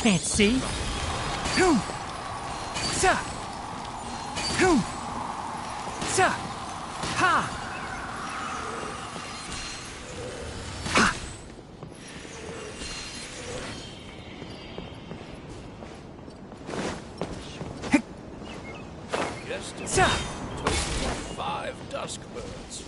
Can't see. Hoom. Sa. Hoom. Sa. Ha. Ha. Yesterday, Sa. total of 5 dusk birds.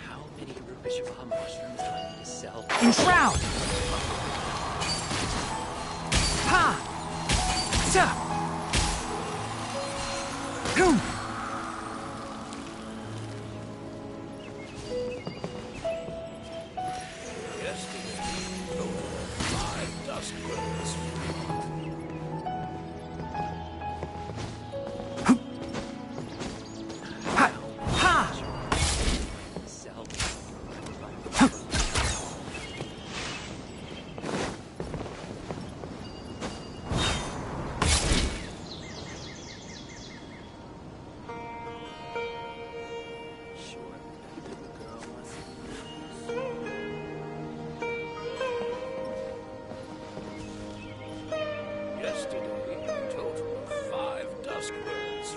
How many Rupeshwa mushrooms do I need to sell? Enshroud. Ha. Sa. Hoom. Yesterday, total of 5 dusk birds. Ha. Ha. Sell. Sure. The girl must. Yesterday, total of 5 dusk birds.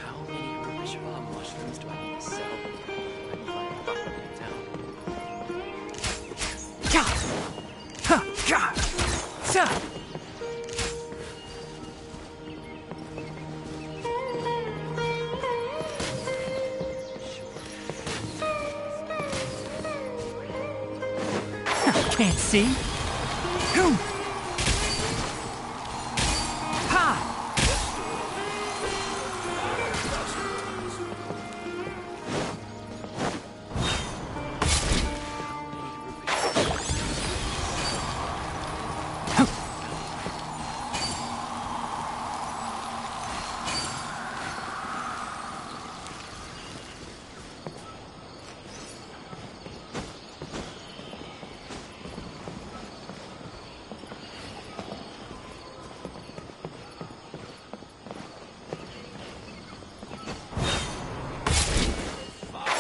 How many Rupeshwa mushrooms do I need to sell? I can find a property in town. Ya. Ha. Ya. Sa. Can't see. Hoom. Ha.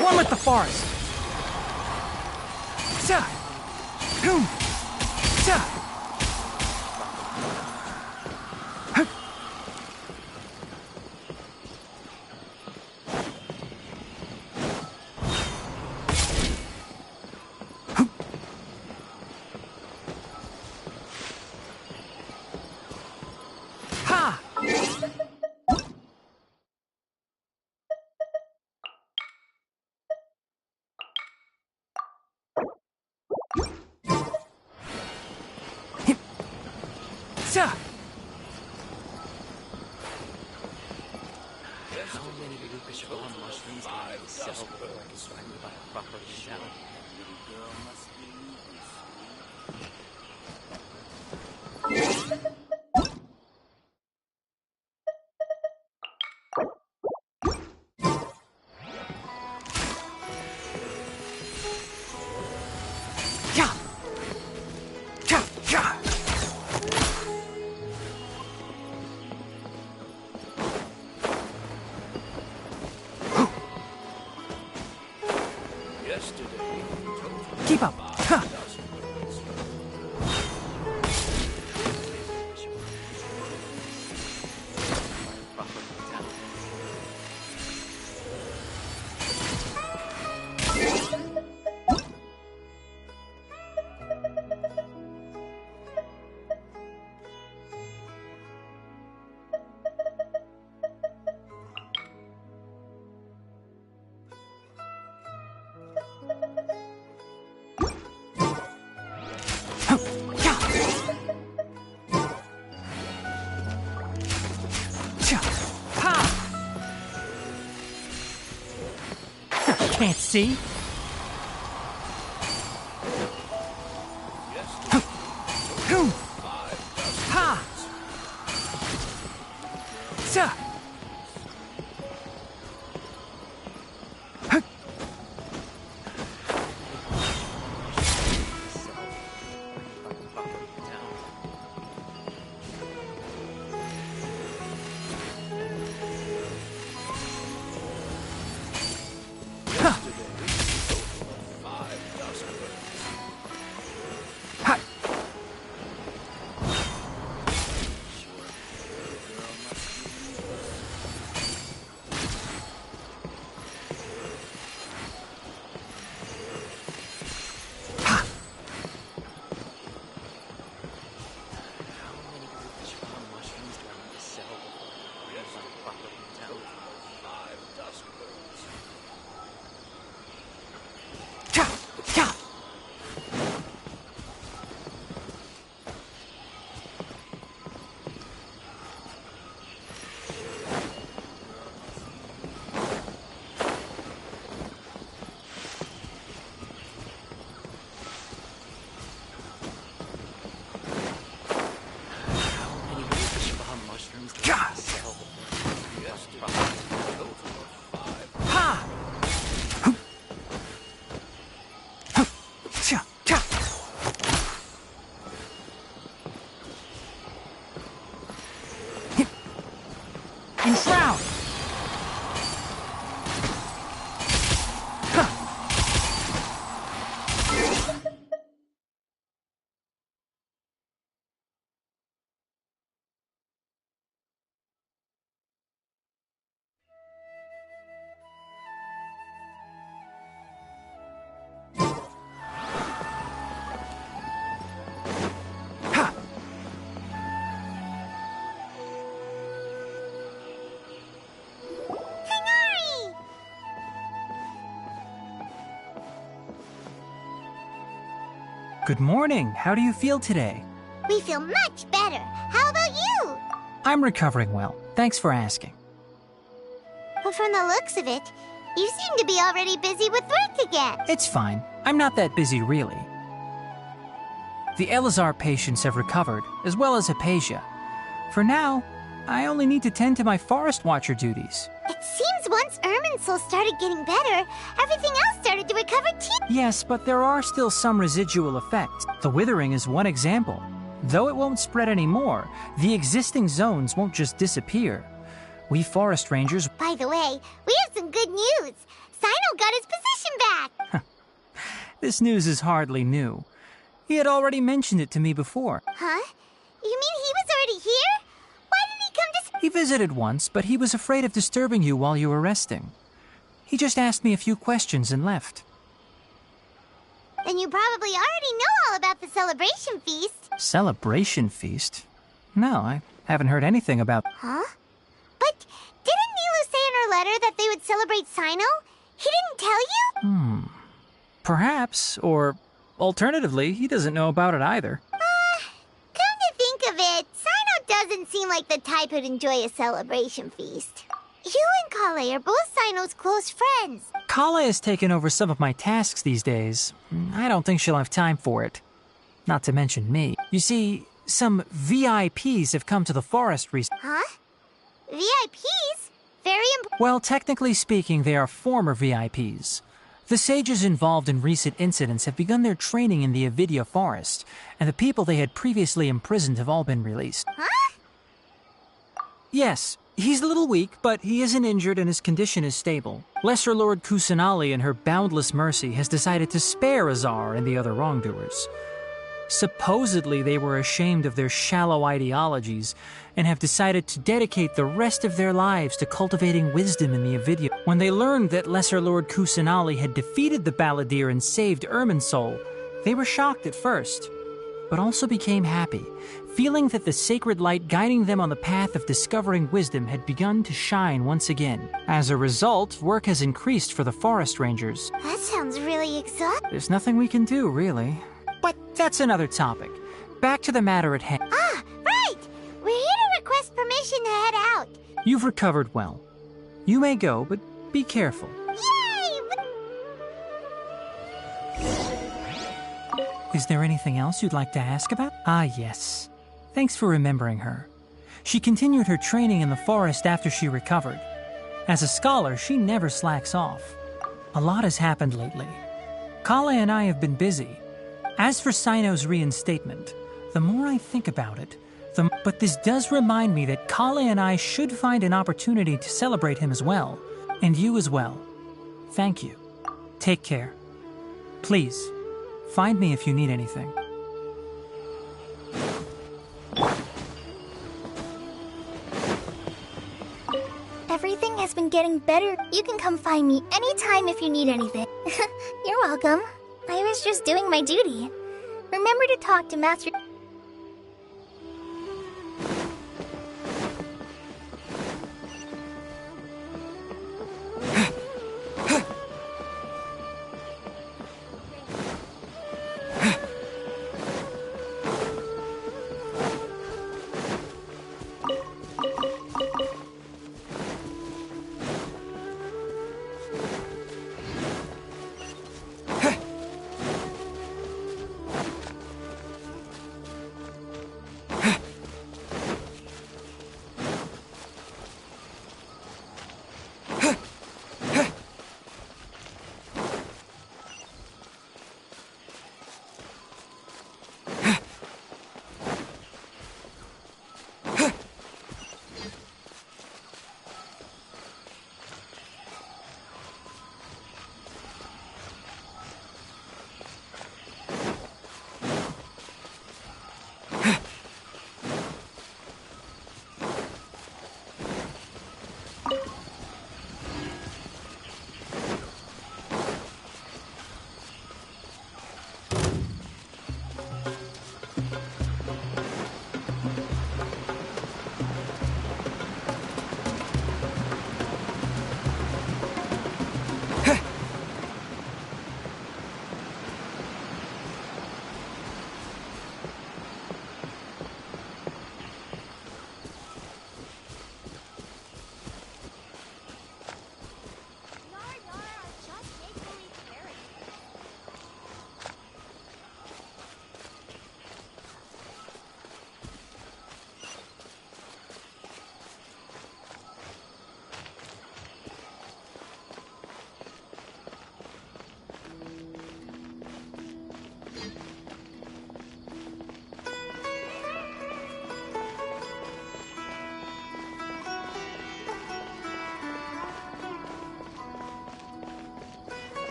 One with the forest. Sa. Hoom. Sa. Huh. Huh. Ha. Hip. Sa. How many Rupeshwa mushrooms do I need to sell before I can start to buy a property in town? Ya. Ya. Ya. Yesterday, total of Keep up. 5 Ha. dusk birds. Property in town. Huh. Ya. Cha. Ha. Can't see. Yesterday, Hoom. 5 dusk Ha. Sa. Huh. Ha. Good morning. How do you feel today? We feel much better. How about you? I'm recovering well. Thanks for asking. But from the looks of it, you seem to be already busy with work again. It's fine. I'm not that busy, really. The Elazar patients have recovered, as well as Hypatia. For now, I only need to tend to my Forest Watcher duties. It seems once Irminsul started getting better, everything else started to recover too. Yes, but there are still some residual effects. The withering is one example. Though it won't spread anymore, the existing zones won't just disappear. We forest rangers... By the way, we have some good news. Sino got his position back. This news is hardly new. He had already mentioned it to me before. Huh? You mean he was already here? Why didn't he come to... He visited once, but he was afraid of disturbing you while you were resting. He just asked me a few questions and left. Then you probably already know all about the celebration feast. Celebration feast? No, I haven't heard anything about... Huh? But didn't Nilu say in her letter that they would celebrate Sino? He didn't tell you? Perhaps, or alternatively, he doesn't know about it either. Come to think of it, Sino doesn't seem like the type who'd enjoy a celebration feast. You and Kale are both Sino's close friends. Kala has taken over some of my tasks these days. I don't think she'll have time for it. Not to mention me. You see, some VIPs have come to the forest recently. Huh? VIPs? Very important. Well, technically speaking, they are former VIPs. The sages involved in recent incidents have begun their training in the Avidya forest, and the people they had previously imprisoned have all been released. Huh? Yes, he's a little weak, but he isn't injured and his condition is stable. Lesser Lord Kusanali, in her boundless mercy, has decided to spare Azar and the other wrongdoers. Supposedly, they were ashamed of their shallow ideologies and have decided to dedicate the rest of their lives to cultivating wisdom in the Avidya. When they learned that Lesser Lord Kusanali had defeated the Balladeer and saved Irminsul, they were shocked at first, but also became happy, feeling that the sacred light guiding them on the path of discovering wisdom had begun to shine once again. As a result, work has increased for the forest rangers. That sounds really exhausting. There's nothing we can do, really. But that's another topic. Back to the matter at hand. Ah, right! We're here to request permission to head out. You've recovered well. You may go, but be careful. Yay! Is there anything else you'd like to ask about? Ah, yes. Thanks for remembering her. She continued her training in the forest after she recovered. As a scholar, she never slacks off. A lot has happened lately. Kala and I have been busy. As for Sino's reinstatement, the more I think about it, but this does remind me that Kale and I should find an opportunity to celebrate him as well. And you as well. Thank you. Take care. Please, find me if you need anything. Everything has been getting better. You can come find me anytime if you need anything. You're welcome. I was just doing my duty. Remember to talk to Master...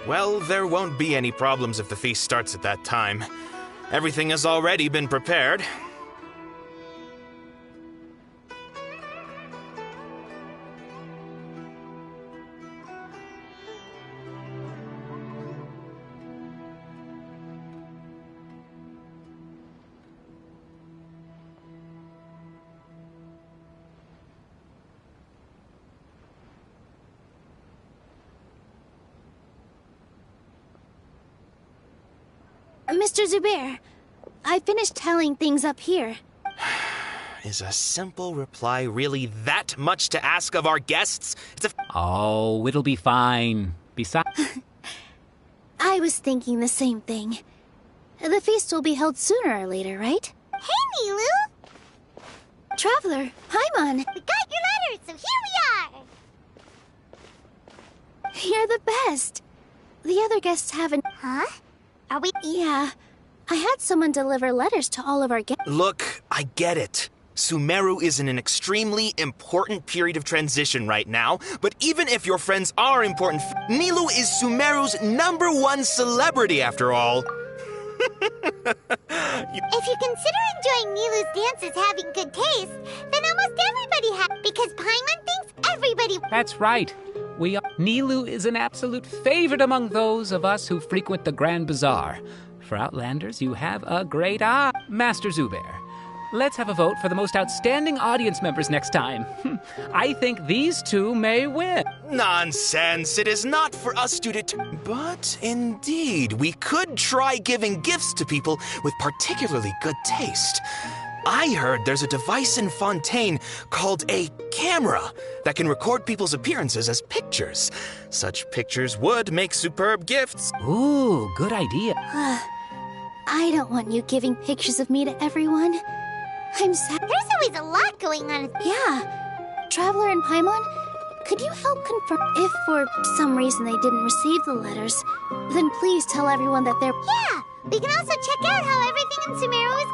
Well, there won't be any problems if the feast starts at that time. Everything has already been prepared. Mr. Zubair, I finished tallying things up here. Is a simple reply really that much to ask of our guests? Oh, it'll be fine. Besides... I was thinking the same thing. The feast will be held sooner or later, right? Hey, Nilou! Traveler, Paimon! We got your letters, so here we are! You're the best. The other guests haven't... Huh? Are we... Yeah. I had someone deliver letters to all of our guests. Look, I get it. Sumeru is in an extremely important period of transition right now, but even if your friends are important, Nilou is Sumeru's #1 celebrity after all. If you consider enjoying Nilou's dances having good taste, then almost everybody has, because Paimon thinks everybody... That's right. Nilou is an absolute favorite among those of us who frequent the Grand Bazaar. For Outlanders, you have a great eye. Master Zubair, let's have a vote for the most outstanding audience members next time. I think these two may win. Nonsense. It is not for us to But indeed, we could try giving gifts to people with particularly good taste. I heard there's a device in Fontaine called a camera that can record people's appearances as pictures. Such pictures would make superb gifts. Ooh, good idea. I don't want you giving pictures of me to everyone. I'm sad. There's always a lot going on. Yeah. Traveler and Paimon, could you help confirm if for some reason they didn't receive the letters? Then please tell everyone that they're... Yeah, we can also check out how everything in Sumeru is...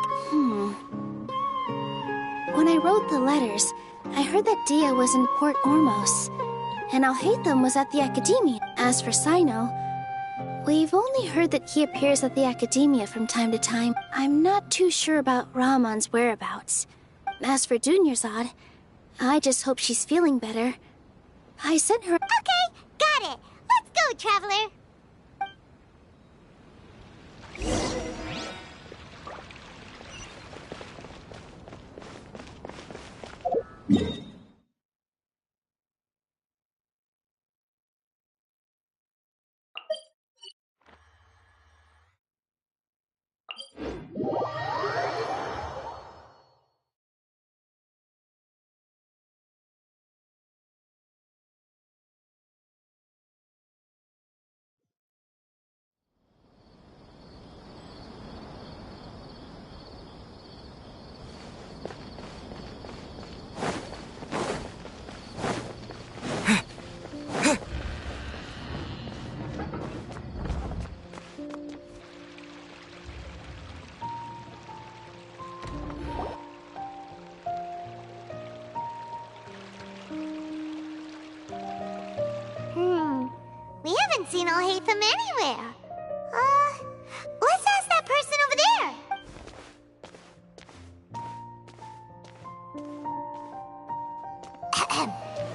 When I wrote the letters, I heard that Dia was in Port Ormos, and Alhaitham was at the Academia. As for Sino, we've only heard that he appears at the Academia from time to time. I'm not too sure about Rahman's whereabouts. As for Dunyarzad, I just hope she's feeling better. I sent her... Okay, got it. Let's go, Traveler. We haven't seen Alhaitham anywhere. Let's ask that person over there.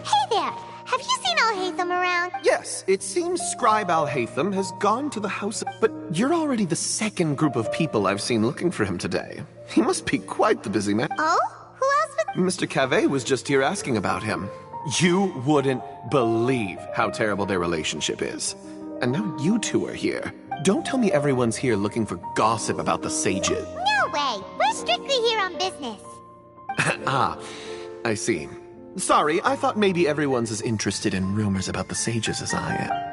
Hey there, have you seen Alhaitham around? Yes, it seems Scribe Alhaitham has gone to the house, but you're already the second group of people I've seen looking for him today. He must be quite the busy man. Oh? Who else was... Mr. Cave was just here asking about him. You wouldn't believe how terrible their relationship is. And now you two are here. Don't tell me everyone's here looking for gossip about the sages. No way, we're strictly here on business. Ah, I see. Sorry, I thought maybe everyone's as interested in rumors about the sages as I am.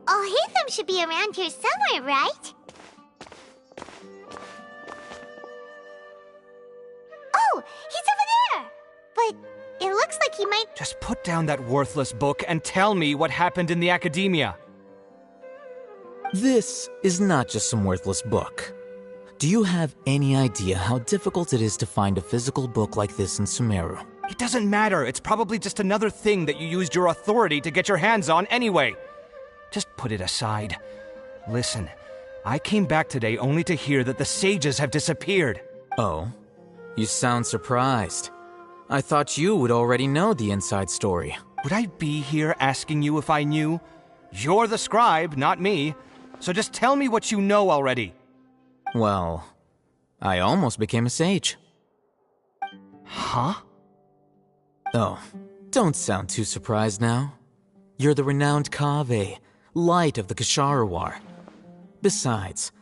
Alhaitham should be around here somewhere, right? Oh, he's over there! But it looks like he might... Just put down that worthless book and tell me what happened in the academia. This is not just some worthless book. Do you have any idea how difficult it is to find a physical book like this in Sumeru? It doesn't matter. It's probably just another thing that you used your authority to get your hands on anyway. Just put it aside. Listen, I came back today only to hear that the sages have disappeared. Oh? You sound surprised. I thought you would already know the inside story. Would I be here asking you if I knew? You're the scribe, not me. So just tell me what you know already. Well, I almost became a sage. Huh? Oh, don't sound too surprised now. You're the renowned Kaveh, light of the Kshahrewar. Besides,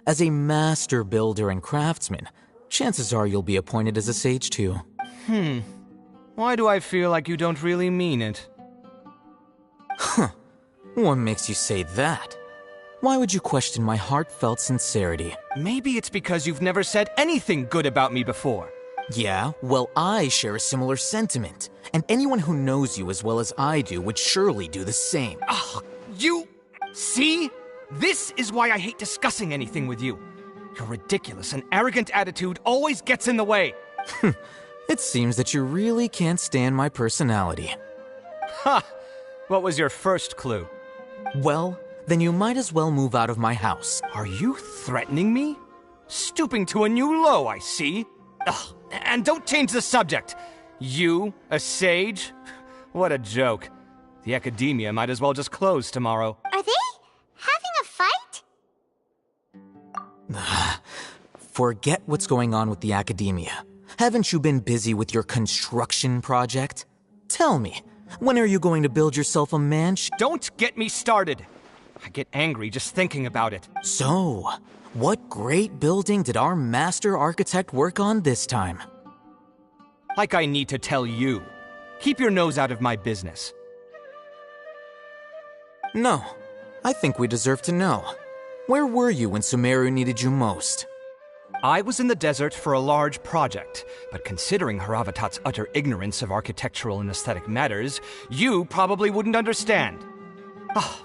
as a master builder and craftsman, chances are you'll be appointed as a sage too. Why do I feel like you don't really mean it? Huh. What makes you say that? Why would you question my heartfelt sincerity? Maybe it's because you've never said anything good about me before. Yeah, well, I share a similar sentiment. And anyone who knows you as well as I do would surely do the same. Ugh, you... See? This is why I hate discussing anything with you. Your ridiculous and arrogant attitude always gets in the way. It seems that you really can't stand my personality. Ha! What was your first clue? Well, then you might as well move out of my house. Are you threatening me? Stooping to a new low, I see. Ugh, and don't change the subject. You, a sage? What a joke. The academia might as well just close tomorrow. Are they having a fight? Forget what's going on with the academia. Haven't you been busy with your construction project? Tell me, when are you going to build yourself a mansion? Don't get me started. I get angry just thinking about it. So, what great building did our master architect work on this time? Like I need to tell you. Keep your nose out of my business. No, I think we deserve to know. Where were you when Sumeru needed you most? I was in the desert for a large project, but considering Haravatat's utter ignorance of architectural and aesthetic matters, you probably wouldn't understand.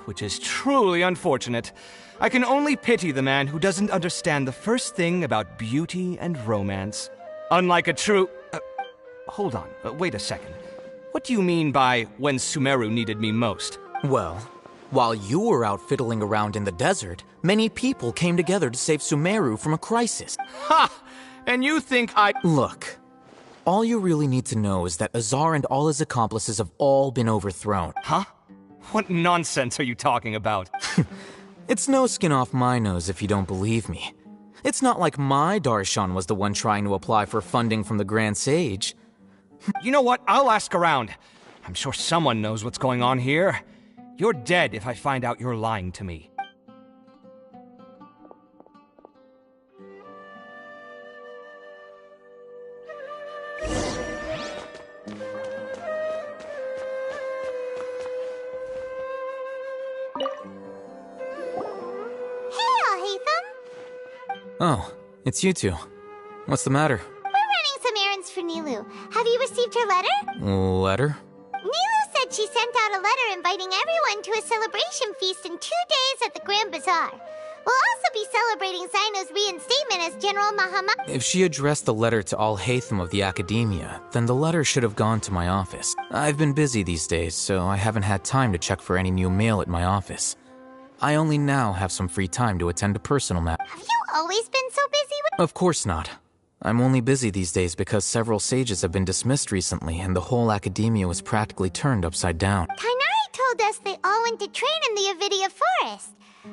Which is truly unfortunate. I can only pity the man who doesn't understand the first thing about beauty and romance. Unlike a true... hold on, wait a second. What do you mean by when Sumeru needed me most? Well, while you were out fiddling around in the desert, many people came together to save Sumeru from a crisis. Ha! And you think I... Look, all you really need to know is that Azar and all his accomplices have all been overthrown. Huh? What nonsense are you talking about? It's no skin off my nose if you don't believe me. It's not like my Darshan was the one trying to apply for funding from the Grand Sage. You know what? I'll ask around. I'm sure someone knows what's going on here. You're dead if I find out you're lying to me. Oh, it's you two. What's the matter? We're running some errands for Nilou. Have you received her letter? Letter? Nilou said she sent out a letter inviting everyone to a celebration feast in 2 days at the Grand Bazaar. We'll also be celebrating Zaino's reinstatement as General Mahama. If she addressed the letter to Alhaitham of the Academia, then the letter should have gone to my office. I've been busy these days, so I haven't had time to check for any new mail at my office. I only now have some free time to attend to personal matters. Have you always been so busy with... Of course not. I'm only busy these days because several sages have been dismissed recently and the whole academia was practically turned upside down. Tighnari told us they all went to train in the Avidia Forest.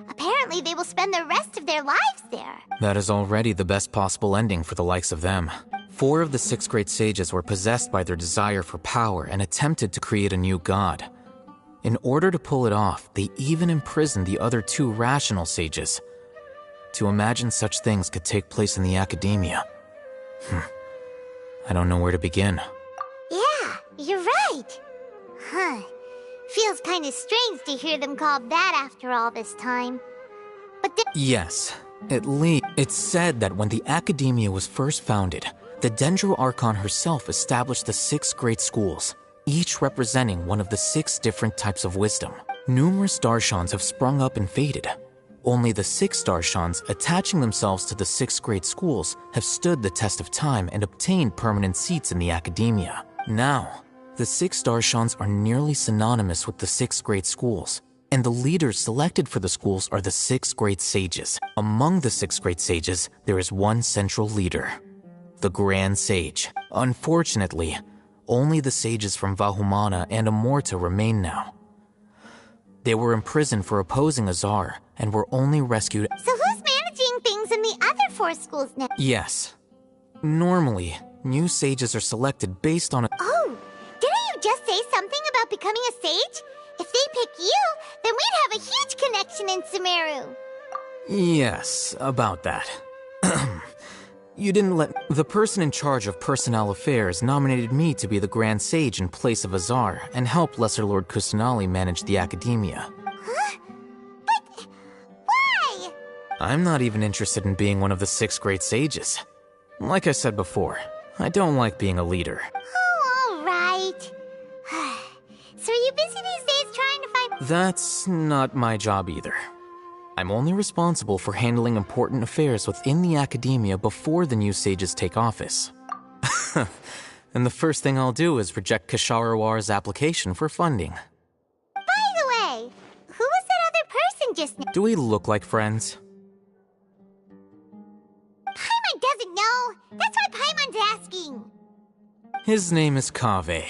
Apparently they will spend the rest of their lives there. That is already the best possible ending for the likes of them. 4 of the 6 great sages were possessed by their desire for power and attempted to create a new god. In order to pull it off, they even imprisoned the other 2 rational sages. To imagine such things could take place in the academia I don't know where to begin. Yeah, you're right. Huh. Feels kind of strange to hear them called that after all this time. But Yes, at least it's said that when the Academia was first founded, the Dendro Archon herself established the 6 great schools, each representing one of the 6 different types of wisdom. Numerous Darshans have sprung up and faded. Only the 6 Darshans attaching themselves to the 6 great schools have stood the test of time and obtained permanent seats in the Academia. Now, the 6 Darshans are nearly synonymous with the 6 great schools, and the leaders selected for the schools are the 6 great sages. Among the 6 great sages, there is one central leader, the Grand Sage. Unfortunately, only the sages from Vahumana and Amorta remain now. They were imprisoned for opposing Azar and were only rescued. So who's managing things in the other 4 schools now? Yes. Normally, new sages are selected based on a. Oh, didn't you just say something about becoming a sage? If they pick you, then we'd have a huge connection in Sumeru. Yes, about that. You didn't let. The person in charge of personnel affairs nominated me to be the Grand Sage in place of Azar and help Lesser Lord Kusanali manage the Academia. Huh? But why? I'm not even interested in being one of the 6 great sages. Like I said before, I don't like being a leader. Oh, all right. So are you busy these days trying to find... That's not my job either. I'm only responsible for handling important affairs within the Academia before the new sages take office. And the first thing I'll do is reject Kasharawar's application for funding. By the way, who was that other person just now? Do we look like friends? Paimon doesn't know. That's why Paimon's asking. His name is Kaveh,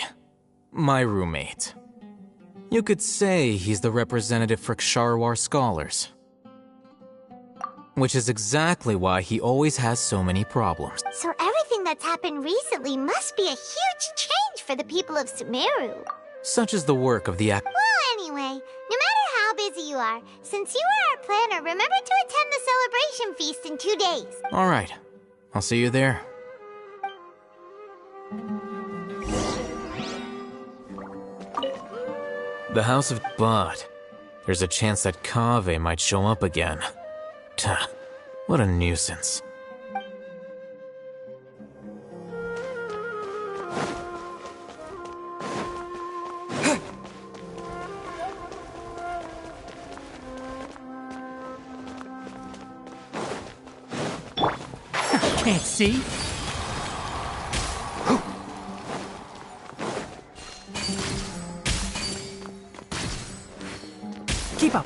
my roommate. You could say he's the representative for Ksharawar scholars. Which is exactly why he always has so many problems. So everything that's happened recently must be a huge change for the people of Sumeru. Such is the work of the Well, anyway, no matter how busy you are, since you are our planner, remember to attend the celebration feast in 2 days. Alright, I'll see you there. The House of... But there's a chance that Kaveh might show up again. Tuh, what a nuisance. Can't see? Keep up.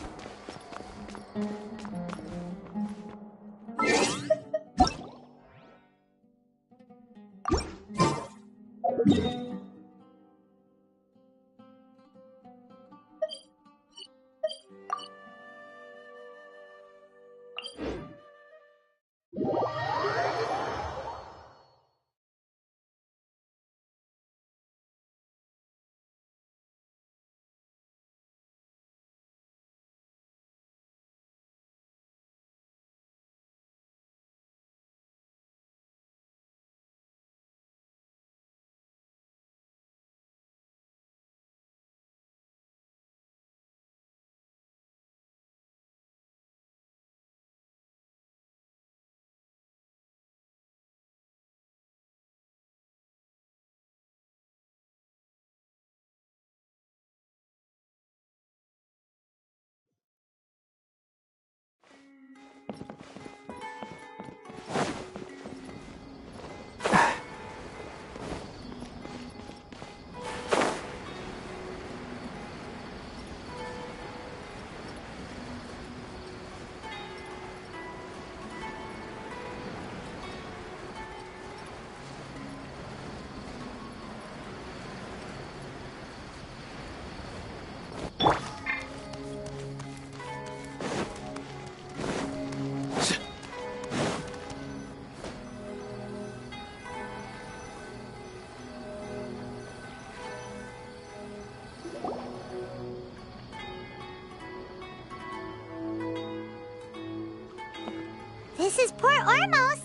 This is Port Ormos.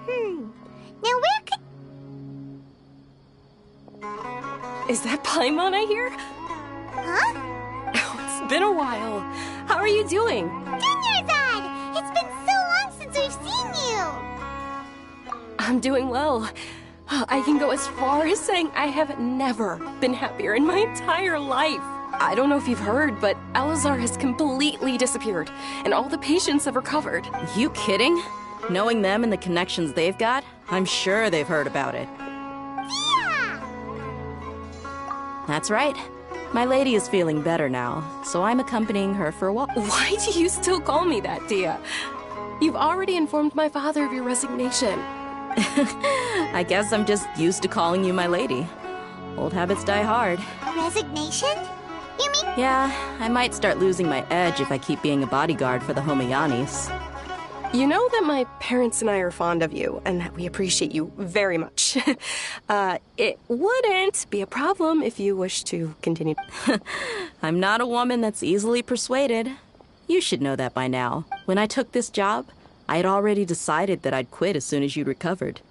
Now where Is that Paimon I hear? Huh? Oh, it's been a while. How are you doing? Dinyarzad! It's been so long since we've seen you! I'm doing well. I can go as far as saying I have never been happier in my entire life. I don't know if you've heard, but Elazar has completely disappeared, and all the patients have recovered. You kidding? Knowing them and the connections they've got, I'm sure they've heard about it. Yeah! That's right. My lady is feeling better now, so I'm accompanying her for a walk. Why do you still call me that, Dia? You've already informed my father of your resignation. I guess I'm just used to calling you my lady. Old habits die hard. Resignation? You mean? Yeah, I might start losing my edge if I keep being a bodyguard for the Homayanis. You know that my parents and I are fond of you, and that we appreciate you very much. It wouldn't be a problem if you wish to continue. I'm not a woman that's easily persuaded. You should know that by now. When I took this job, I had already decided that I'd quit as soon as you'd recovered.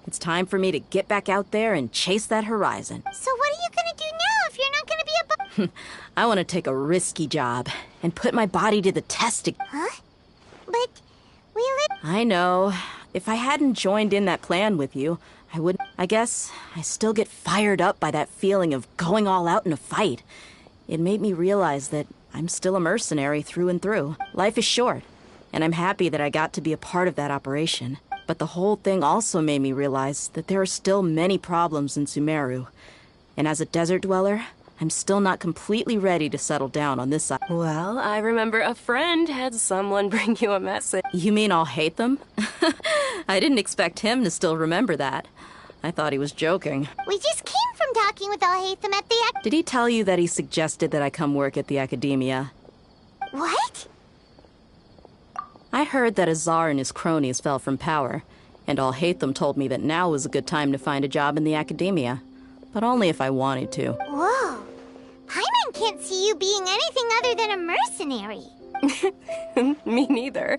It's time for me to get back out there and chase that horizon. So what are you gonna do now if you're not gonna be a I want to take a risky job and put my body to the test. Huh? But we live... I know. If I hadn't joined in that plan with you, I wouldn't... I guess I still get fired up by that feeling of going all out in a fight. It made me realize that I'm still a mercenary through and through. Life is short, and I'm happy that I got to be a part of that operation. But the whole thing also made me realize that there are still many problems in Sumeru. And as a desert dweller, I'm still not completely ready to settle down on this side. Well, I remember a friend had someone bring you a message. You mean I'll hate them? I didn't expect him to still remember that. I thought he was joking. We just came from talking with Alhaitham at the... Did he tell you that he suggested that I come work at the academia? What? I heard that Azar and his cronies fell from power, and Alhaitham told me that now was a good time to find a job in the academia. But only if I wanted to. Whoa. Paimon can't see you being anything other than a mercenary. Me neither.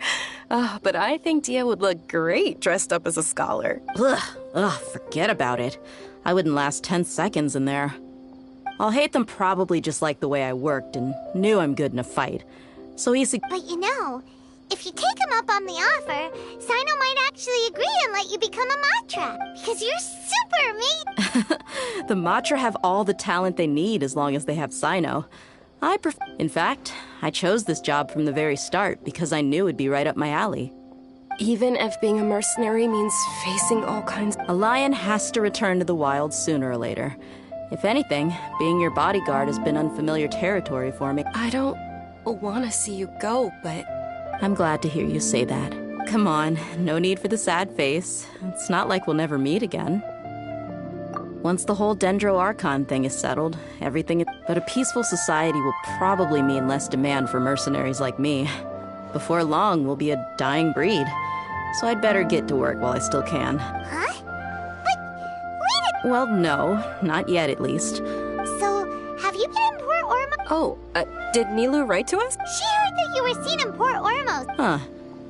But I think Dia would look great dressed up as a scholar. Ugh, forget about it. I wouldn't last 10 seconds in there. Alhaitham probably just liked the way I worked and knew I'm good in a fight. So But you know, if you take him up on the offer, Cyno might actually agree and let you become a Matra, because you're super amazing. The Matra have all the talent they need as long as they have Cyno. In fact, I chose this job from the very start because I knew it'd be right up my alley. Even if being a mercenary means facing all kinds... A lion has to return to the wild sooner or later. If anything, being your bodyguard has been unfamiliar territory for me. I don't want to see you go, but... I'm glad to hear you say that. Come on, no need for the sad face. It's not like we'll never meet again. Once the whole Dendro Archon thing is settled, but a peaceful society will probably mean less demand for mercenaries like me. Before long, we'll be a dying breed. So I'd better get to work while I still can. Huh? But wait a... Well, no, not yet at least. So, have you been in Port Ormos? Oh, did Nilou write to us? She heard that you were seen in Port Ormos. Huh.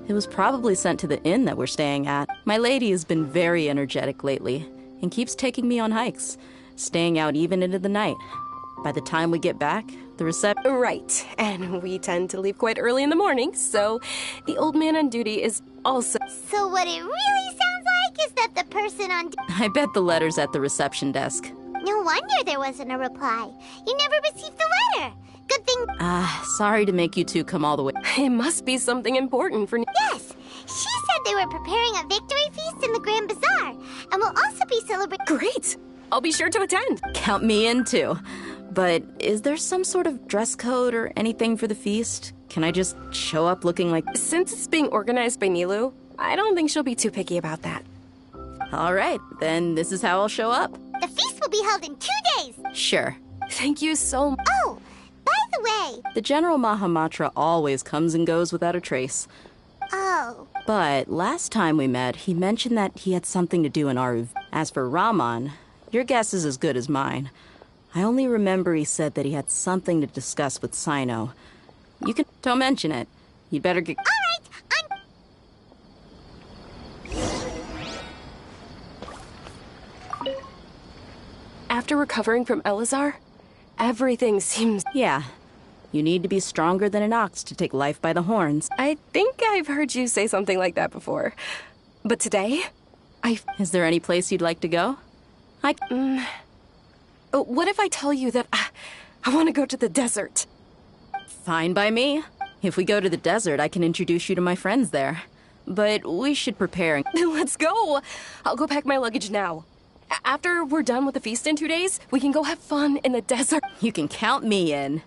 It was probably sent to the inn that we're staying at. My lady has been very energetic lately and keeps taking me on hikes, staying out even into the night. By the time we get back, the reception... Right, and we tend to leave quite early in the morning, so the old man on duty is also... So what it really sounds like is that the person on... I bet the letter's at the reception desk. No wonder there wasn't a reply. You never received the letter. Good thing... Sorry to make you two come all the way. It must be something important for... Yes! She said they were preparing a victory feast in the Grand Bazaar, and will also be celebrating... Great! I'll be sure to attend. Count me in, too. But is there some sort of dress code or anything for the feast? Can I just show up looking like... Since it's being organized by Nilou, I don't think she'll be too picky about that. All right, then this is how I'll show up. The feast will be held in 2 days. Sure. Thank you so much. Oh, by the way... The General Mahamatra always comes and goes without a trace. Oh. But last time we met, he mentioned that he had something to do in Aruv. As for Raman, your guess is as good as mine. I only remember he said that he had something to discuss with Cyno. Don't mention it. You'd better get... All right, after recovering from Elazar, everything seems... Yeah. You need to be stronger than an ox to take life by the horns. I think I've heard you say something like that before. But today, Is there any place you'd like to go? What if I tell you that I want to go to the desert? Fine by me. If we go to the desert, I can introduce you to my friends there. But we should prepare. Let's go! I'll go pack my luggage now. After we're done with the feast in 2 days, we can go have fun in the desert. You can count me in.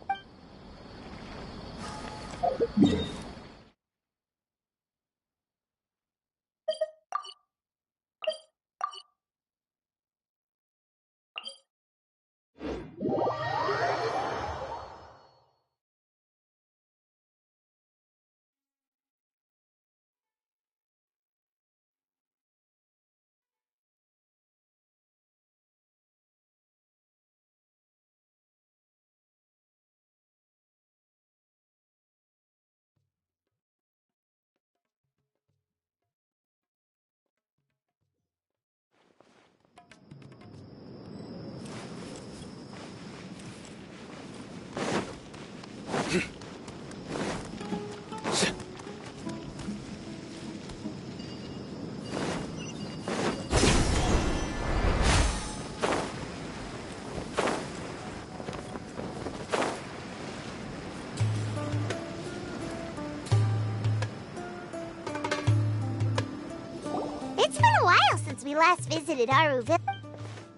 It's been a while since we last visited Aruville.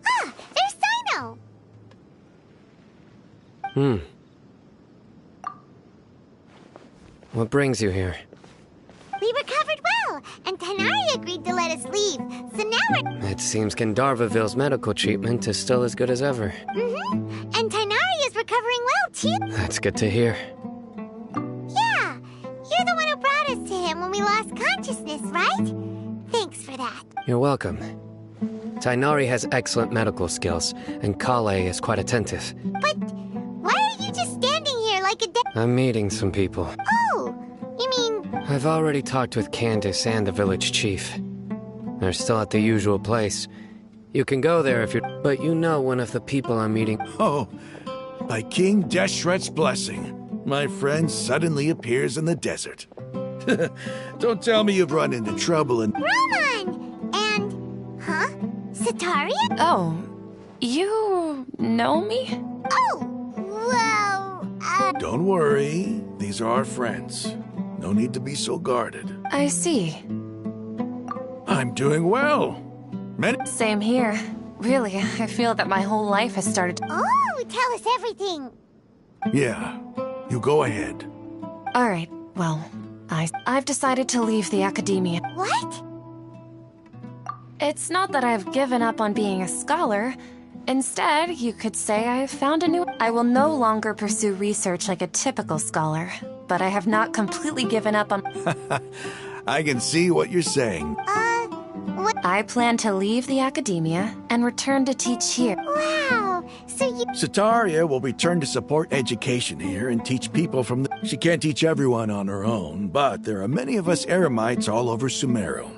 Ah, there's Cyno! What brings you here? We recovered well, and Tighnari agreed to let us leave. So now we're... It seems Gandharvaville's medical treatment is still as good as ever. And Tighnari is recovering well, too. That's good to hear. Yeah, you're the one who brought us to him when we lost consciousness, right? Thanks for that. You're welcome. Tighnari has excellent medical skills, and Kale is quite attentive. But why are you just standing here like a I'm meeting some people. Oh, you mean... I've already talked with Candace and the village chief. They're still at the usual place. You can go there if you're... But you know one of the people I'm meeting... Oh, by King Deshret's blessing, my friend suddenly appears in the desert. Don't tell me you've run into trouble and... Roman! And... Huh? Sataria? Oh, you know me? Oh, well, Don't worry. These are our friends. No need to be so guarded. I see. I'm doing well. Same here. Really, I feel that my whole life has started... Oh, tell us everything. Yeah, you go ahead. Alright, well, I've decided to leave the academia. What? It's not that I've given up on being a scholar. Instead, you could say I've found a new... I will no longer pursue research like a typical scholar, but I have not completely given up on... I can see what you're saying. What? I plan to leave the academia and return to teach here. Wow, so you... Sataria will return to support education here and teach people from the... She can't teach everyone on her own, but there are many of us Eremites all over Sumeru.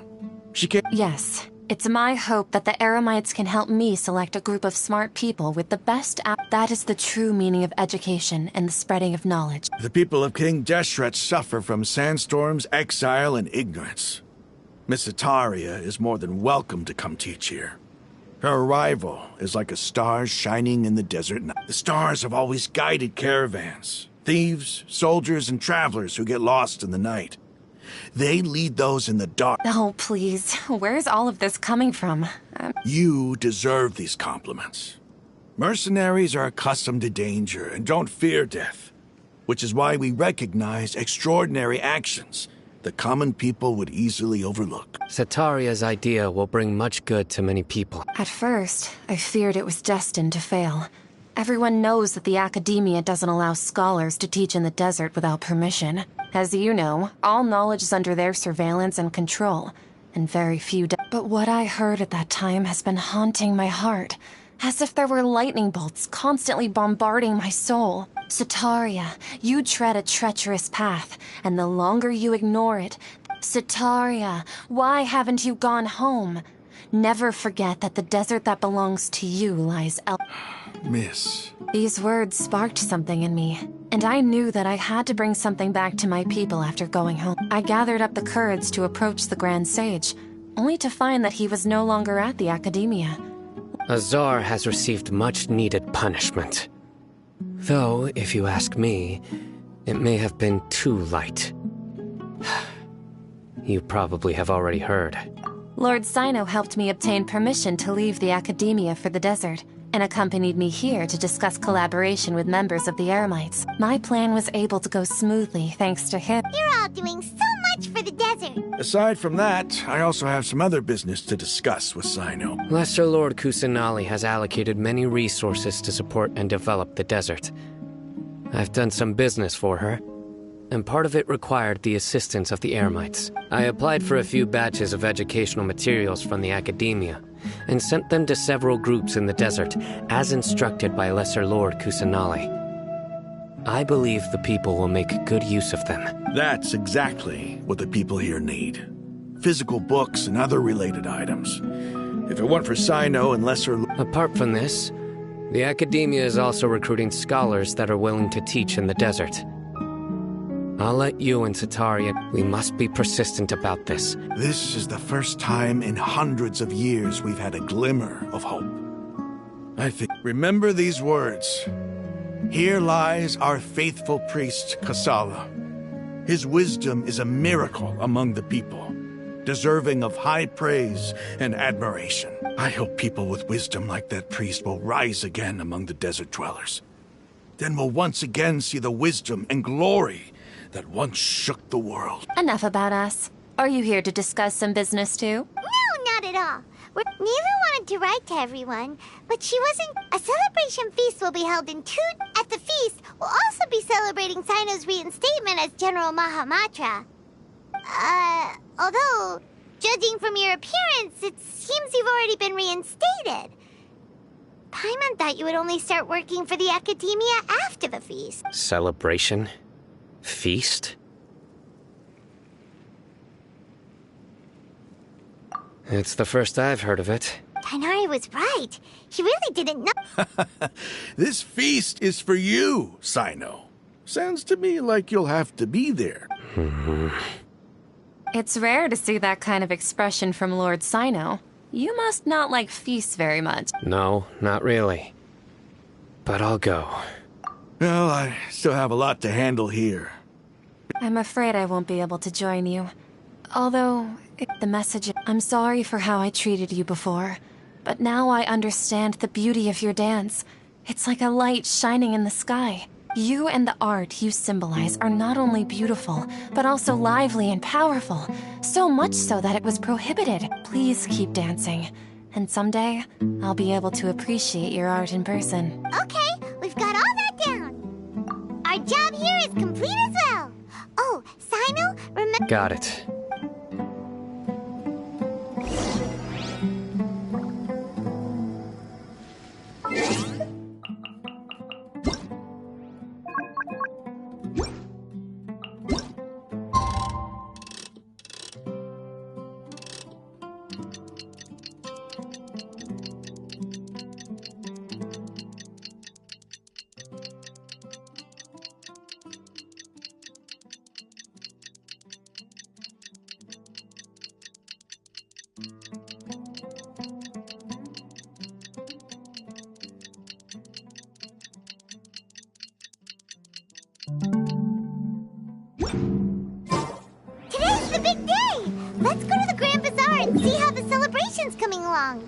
She can't... Yes. It's my hope that the Eremites can help me select a group of smart people with the best That is the true meaning of education and the spreading of knowledge. The people of King Deshret suffer from sandstorms, exile, and ignorance. Miss Sataria is more than welcome to come teach here. Her arrival is like a star shining in the desert night. The stars have always guided caravans, thieves, soldiers, and travelers who get lost in the night. They lead those in the dark. Oh, please. Where's all of this coming from? You deserve these compliments. Mercenaries are accustomed to danger and don't fear death, which is why we recognize extraordinary actions the common people would easily overlook. Sataria's idea will bring much good to many people. At first, I feared it was destined to fail. Everyone knows that the academia doesn't allow scholars to teach in the desert without permission. As you know, all knowledge is under their surveillance and control, and very few But what I heard at that time has been haunting my heart, as if there were lightning bolts constantly bombarding my soul. Sataria, you tread a treacherous path, and the longer you ignore it... Sataria, why haven't you gone home? Never forget that the desert that belongs to you lies Miss. These words sparked something in me, and I knew that I had to bring something back to my people after going home. I gathered up the courage to approach the Grand Sage, only to find that he was no longer at the Academia. Azar has received much-needed punishment. Though, if you ask me, it may have been too light. You probably have already heard. Lord Cyno helped me obtain permission to leave the Academia for the desert, and accompanied me here to discuss collaboration with members of the Eremites. My plan was able to go smoothly thanks to him. You're all doing so much for the desert. Aside from that, I also have some other business to discuss with Cyno. Lesser Lord Kusanali has allocated many resources to support and develop the desert. I've done some business for her, and part of it required the assistance of the Eremites. I applied for a few batches of educational materials from the Academia, and sent them to several groups in the desert, as instructed by Lesser Lord Kusanali. I believe the people will make good use of them. That's exactly what the people here need. Physical books and other related items. If it weren't for Cyno and Lesser... Apart from this, the Academia is also recruiting scholars that are willing to teach in the desert. I'll let you and Sataria... We must be persistent about this. This is the first time in hundreds of years we've had a glimmer of hope. I think... Remember these words. Here lies our faithful priest, Kasala. His wisdom is a miracle among the people, deserving of high praise and admiration. I hope people with wisdom like that priest will rise again among the desert dwellers. Then we'll once again see the wisdom and glory that once shook the world. Enough about us. Are you here to discuss some business too? No, not at all. Neva wanted to write to everyone, but she wasn't... A celebration feast will be held in 2... At the feast, we'll also be celebrating Cyno's reinstatement as General Mahamatra. Although, judging from your appearance, it seems you've already been reinstated. Paimon thought you would only start working for the Academia after the feast. Celebration? Feast? It's the first I've heard of it. Tighnari was right. He really didn't know. This feast is for you, Cyno. Sounds to me like you'll have to be there. It's rare to see that kind of expression from Lord Cyno. You must not like feasts very much. No, not really. But I'll go. Well, I still have a lot to handle here. I'm afraid I won't be able to join you. Although, the message... I'm sorry for how I treated you before. But now I understand the beauty of your dance. It's like a light shining in the sky. You and the art you symbolize are not only beautiful, but also lively and powerful. So much so that it was prohibited. Please keep dancing. And someday, I'll be able to appreciate your art in person. Okay, we've got all that down. Our job here is complete as well. Oh, Cyno, remember... Got it. Today's the big day! Let's go to the Grand Bazaar and see how the celebration's coming along.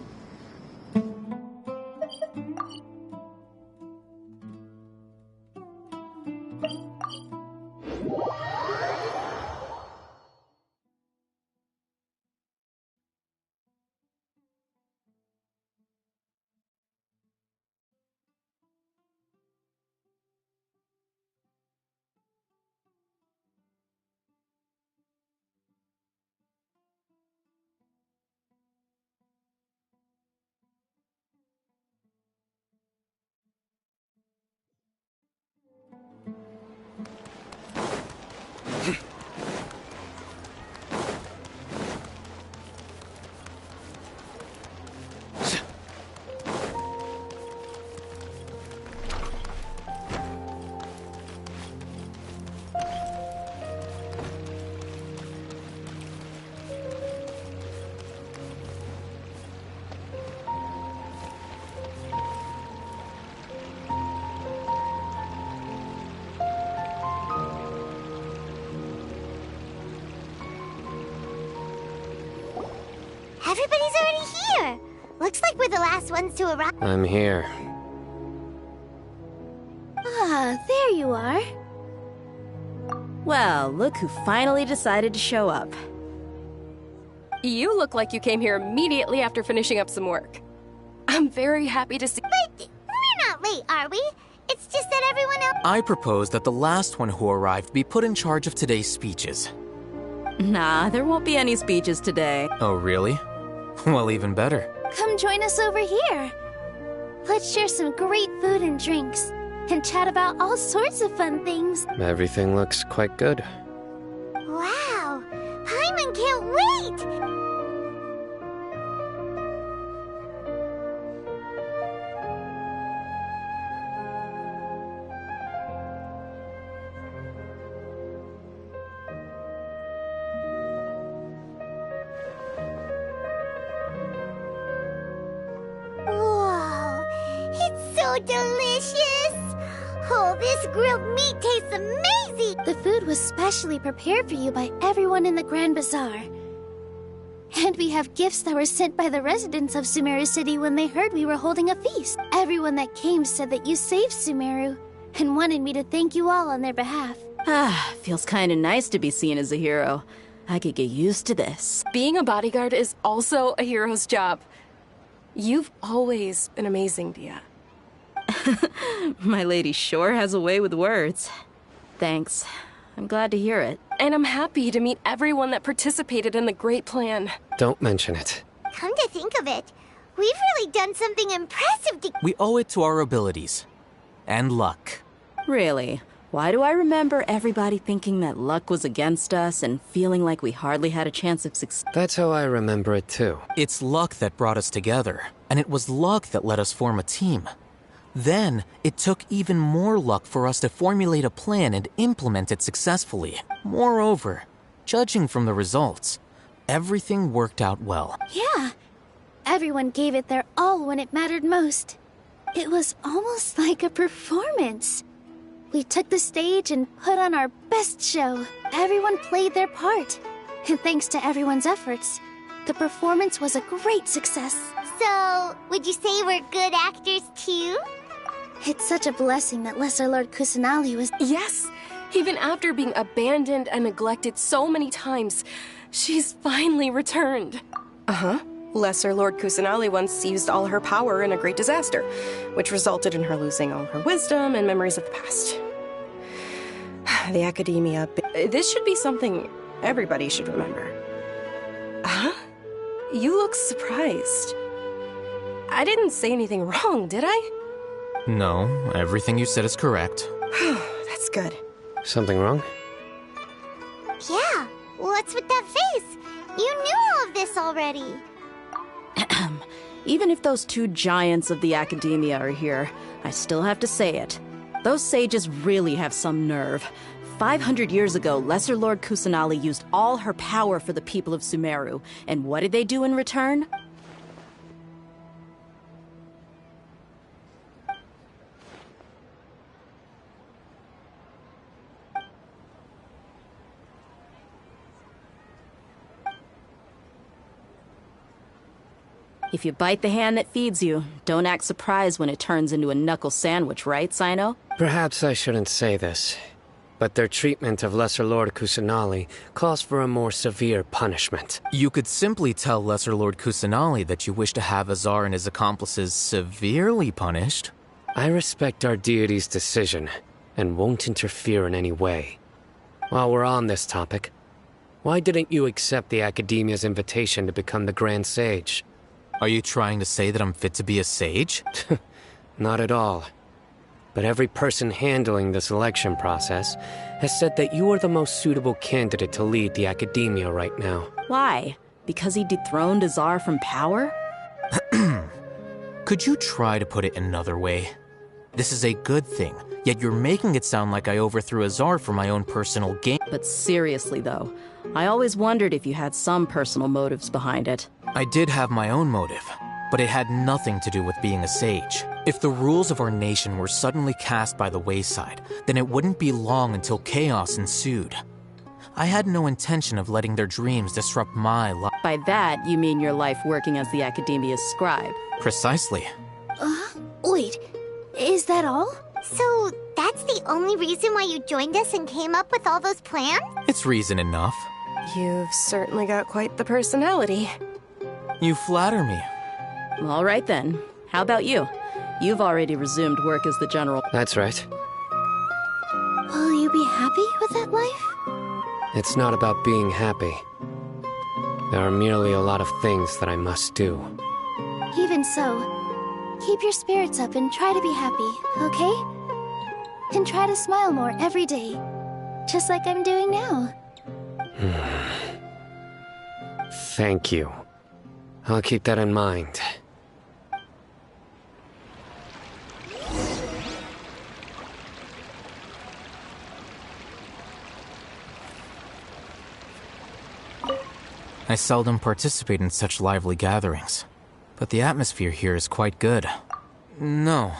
Dia's already here. Looks like we're the last ones to arrive. I'm here. Ah, there you are. Well, look who finally decided to show up. You look like you came here immediately after finishing up some work. I'm very happy to see. Wait, we're not late, are we? It's just that everyone else. I propose that the last one who arrived be put in charge of today's speeches. Nah, there won't be any speeches today. Oh, really? Well, even better. Come join us over here. Let's share some great food and drinks, and chat about all sorts of fun things. Everything looks quite good. Wow! Paimon can't wait! Whoa! It's so delicious! Oh, this grilled meat tastes amazing! The food was specially prepared for you by everyone in the Grand Bazaar. And we have gifts that were sent by the residents of Sumeru City when they heard we were holding a feast. Everyone that came said that you saved Sumeru and wanted me to thank you all on their behalf. Ah, feels kinda nice to be seen as a hero. I could get used to this. Being a bodyguard is also a hero's job. You've always been amazing, Dia. My lady sure has a way with words. Thanks. I'm glad to hear it. And I'm happy to meet everyone that participated in the great plan. Don't mention it. Come to think of it, we've really done something impressive to— We owe it to our abilities. And luck. Really? Why do I remember everybody thinking that luck was against us and feeling like we hardly had a chance of success? That's how I remember it too. It's luck that brought us together, and it was luck that let us form a team. Then, it took even more luck for us to formulate a plan and implement it successfully. Moreover, judging from the results, everything worked out well. Yeah, everyone gave it their all when it mattered most. It was almost like a performance. We took the stage and put on our best show. Everyone played their part. And thanks to everyone's efforts, the performance was a great success. So, would you say we're good actors too? It's such a blessing that Lesser Lord Kusanali was— Yes! Even after being abandoned and neglected so many times, she's finally returned. Uh-huh. Lesser Lord Kusanali once used all her power in a great disaster, which resulted in her losing all her wisdom and memories of the past. The Academia. This should be something everybody should remember. Huh? You look surprised. I didn't say anything wrong, did I? No, everything you said is correct. That's good. Something wrong? Yeah, what's with that face? You knew all of this already. Even if those two giants of the Academia are here, I still have to say it. Those sages really have some nerve. 500 years ago, Lesser Lord Kusanali used all her power for the people of Sumeru. And what did they do in return? If you bite the hand that feeds you, don't act surprised when it turns into a knuckle sandwich, right, Sino? Perhaps I shouldn't say this, but their treatment of Lesser Lord Kusanali calls for a more severe punishment. You could simply tell Lesser Lord Kusanali that you wish to have Azar and his accomplices severely punished. I respect our deity's decision, and won't interfere in any way. While we're on this topic, why didn't you accept the Academia's invitation to become the Grand Sage? Are you trying to say that I'm fit to be a sage? Not at all. But every person handling the selection process has said that you are the most suitable candidate to lead the Academia right now. Why? Because he dethroned Azar from power? Could you try to put it another way? This is a good thing, yet you're making it sound like I overthrew Azar for my own personal gain. But seriously, though, I always wondered if you had some personal motives behind it. I did have my own motive, but it had nothing to do with being a sage. If the rules of our nation were suddenly cast by the wayside, then it wouldn't be long until chaos ensued. I had no intention of letting their dreams disrupt my life. By that, you mean your life working as the Academia's scribe. Precisely. Wait, is that all? So, that's the only reason why you joined us and came up with all those plans? It's reason enough. You've certainly got quite the personality. You flatter me. All right then. How about you? You've already resumed work as the general. That's right. Will you be happy with that life? It's not about being happy. There are merely a lot of things that I must do. Even so, keep your spirits up and try to be happy, okay? And try to smile more every day, just like I'm doing now. Thank you. I'll keep that in mind. I seldom participate in such lively gatherings, but the atmosphere here is quite good. No.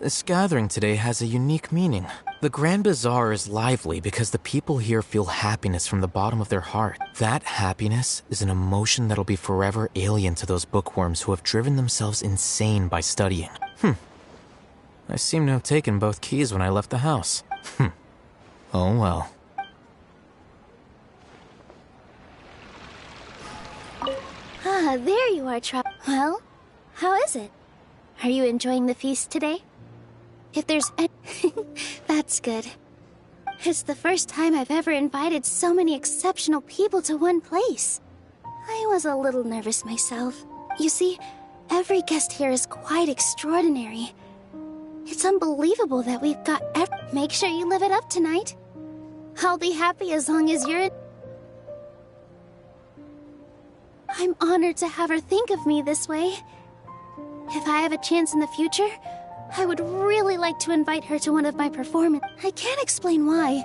This gathering today has a unique meaning. The Grand Bazaar is lively because the people here feel happiness from the bottom of their heart. That happiness is an emotion that'll be forever alien to those bookworms who have driven themselves insane by studying. I seem to have taken both keys when I left the house. Oh well. Ah, there you are, Well, how is it? Are you enjoying the feast today? If there's That's good. It's the first time I've ever invited so many exceptional people to one place. I was a little nervous myself. You see, every guest here is quite extraordinary. It's unbelievable that we've got Make sure you live it up tonight. I'll be happy as long as you're I'm honored to have her think of me this way. If I have a chance in the future, I would really like to invite her to one of my performances. I can't explain why,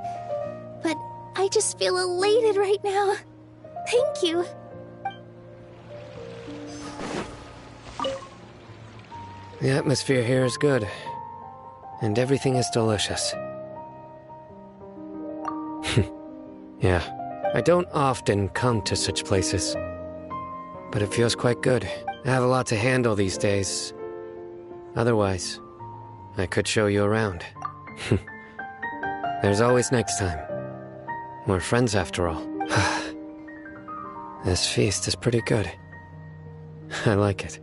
but I just feel elated right now. Thank you. The atmosphere here is good, and everything is delicious. Yeah, I don't often come to such places, but it feels quite good. I have a lot to handle these days. Otherwise, I could show you around. There's always next time. We're friends after all. This feast is pretty good. I like it.